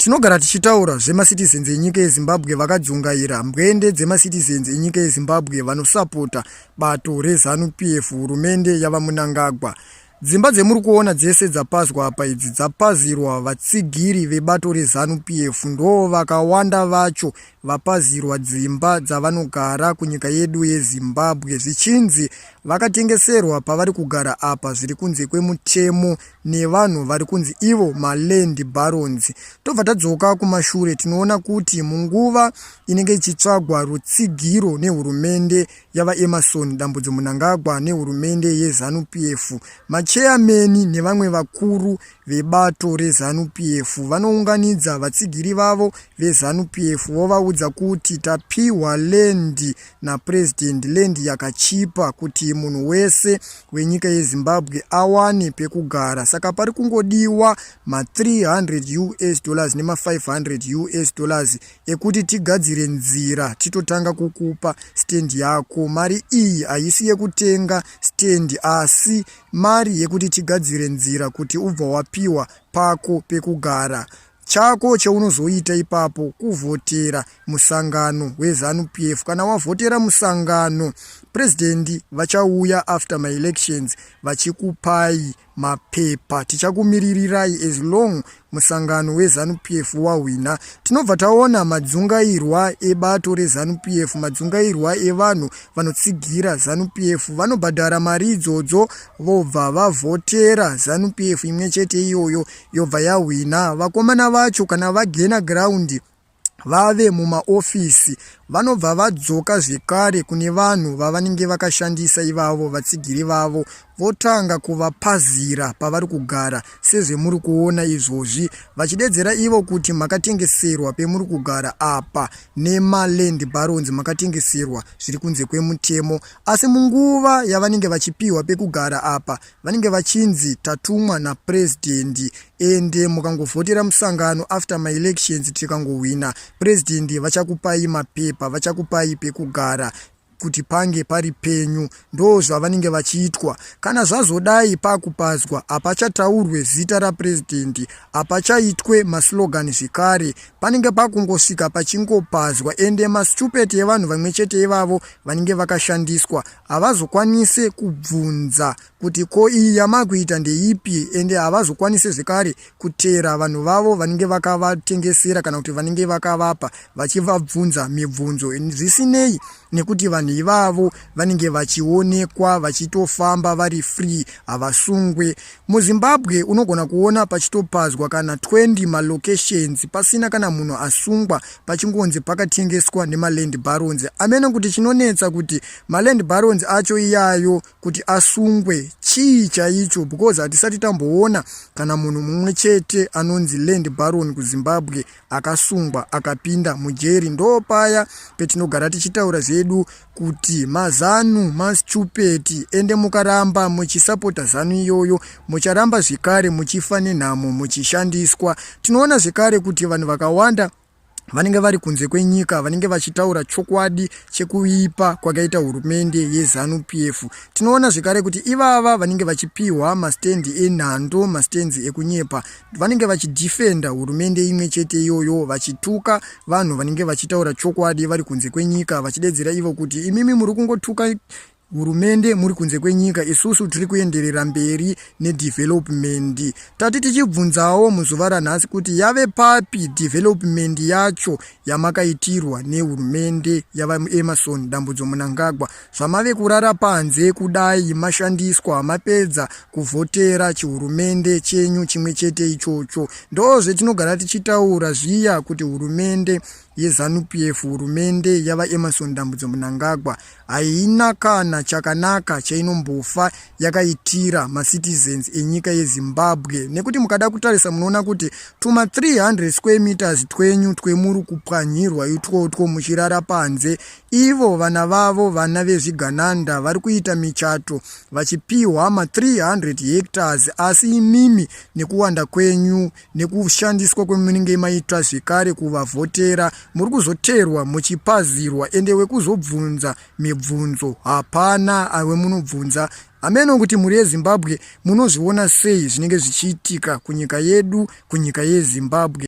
Tinogara tichitaura zvemacitizens enyika yeZimbabwe vakadzungaira mbwende dzemacitizens enyika yeZimbabwe vanosapota bato reZANU-PF hurumende yava Mnangagwa. Dzimba dzemuri kuona dzese dzapazwa apa idzi dzapazirwa vatsigiri vebato reZANU-PF, ndo vakawanda vacho vapazirwa dzimba dzavanogara kunyika yedu yeZimbabwe, zvichinzi vakatengeserwa pavari kugara apa zviri kunze kwemutemo nevanhu vari kunzi ivo maland barons. Tobva tadzoka kumashure tinoona kuti munguva inenge ichitsvagwa rutsigiro nehurumende yava Emmerson Dambudzo Mnangagwa nehurumende yeZANU-PF, chairman nevamwe vakuru vebato reZANU-PF vanounganidza vatsigiri vavo veZANU-PF vovaudza kuti tapiwa land napresident, land yakachipa kuti munhu wese wenyika yeZimbabwe awane pekugara. Saka pari kungodiwa ma$300 nema$500 ekuti tigadzire nzira titotanga kukupa stand yako. Mari iyi haisi yekutenga stand asi mari yekuti tigadzire nzira kuti ubva wapiwa pako pekugara. Chako cheunozoita ipapo kuvhotera musangano weZANU-PF. Kana wavhotera musangano, president vachauya after my elections vachikupai mapepa, tichakumiririrai as long musangano weZANU-PF wahwina. Tinobva taona madzungairwa ebato reZANU-PF, madzungairwa evanhu vanotsigira ZANU-PF, vanobhadhara mari idzodzo vobva vavhotera ZANU-PF imwe chete iyoyo yobva yahwina. Vakomana vacho kana vagena ground vave mumaofisi vanobva vadzoka zvekare kune vanhu vavanenge vakashandisa ivavo vatsigiri vavo, votanga kuvapazira pavari kugara sezvemuri kuona izvozvi, vachidedzera ivo kuti makatengeserwa pemuri kugara apa nemaland barons, makatengeserwa zviri kunze kwemutemo. Asi munguva yavanenge vachipiwa pekugara apa vanenge vachinzi tatumwa napresident, ende mukangovhotera musangano after my elections tikangohwina, president vachakupai mapepa, vachakupai pekugara kuti pange pari penyu. Ndo zvavanenge vachiitwa. Kana zvazodai pakupazwa hapachataurwe zita rapresident, hapachaitwe maslogan zvikare, panenge pakungosvika pachingopazwa, ende mastupid evanhu vamwe chete ivavo vanenge vakashandiswa havazokwanise kubvunza kuti ko iyi yamakuita ndeipi, ende havazokwanise zvekare kutera vanhu vavo vanenge vakavatengesera kana kuti vanenge vakavapa vachivabvunza mibvunzo zvisinei nekuti vanhu ivavo vanenge vachionekwa vachitofamba vari free, havasungwe. MuZimbabwe unogona kuona pachitopazwa kana 20 malocations pasina kana munhu asungwa, pachingonzi pakatengeswa nemaland barons. Amene kuti chinonetsa kuti maland barons acho iyayo kuti asungwe chii chaicho, because hatisati tamboona kana munhu mumwe chete anonzi land baron kuZimbabwe akasungwa akapinda mujeri. Ndo paya petinogara tichitaura zvedu kuti mazanu mastupid, ende mukaramba muchisapota zanu iyoyo mucharamba zvikare muchifa nenhamo muchishandiswa. Tinoona zvikare kuti vanhu vakawanda vanenge vari kunze kwenyika vanenge vachitaura chokwadi chekuipa kwakaita hurumende yeZANU-PF. Tinoona zvikare kuti ivava vanenge vachipiwa mastendi enhando, mastendi ekunyepa, vanenge vachidifenda hurumende imwe chete iyoyo, vachituka vanhu vanenge vachitaura chokwadi vari kunze kwenyika, vachidedzera ivo kuti imimi muri kungotuka hurumende muri kunze kwenyika, isusu tiri kuenderera mberi nedevelopment. Tati tichibvunzawo muzuva ranhasi kuti yave papi development yacho yamakaitirwa nehurumende yava Emmerson Dambudzo Mnangagwa. Zvamave kurara panze kudai mashandiswa mapedza kuvhotera chihurumende chenyu chimwe chete ichocho. Ndo zvetinogara tichitaura zviya kuti hurumende yeZANU-PF, hurumende yava Emmerson Dambudzo Mnangagwa haina kana chakanaka chainombofa yakaitira macitizens enyika yeZimbabwe, nekuti mukada kutarisa munoona kuti tuma 300 square meters twenyu twemuri kupwanyirwa itwotwo muchirara panze. Ivo vana vavo vana vezvigananda vari kuita michato vachipiwa ma300 hectares, asi imimi nekuwanda kwenyu nekushandiswa kwemunenge maita zvekare kuvavhotera muri kuzoterwa muchipazirwa, ende wekuzobvunza mibvunzo hapana awe munobvunza. Ameno kuti muri yeZimbabwe munozviona sei zvinenge zvichiitika kunyika yedu, kunyika yeZimbabwe.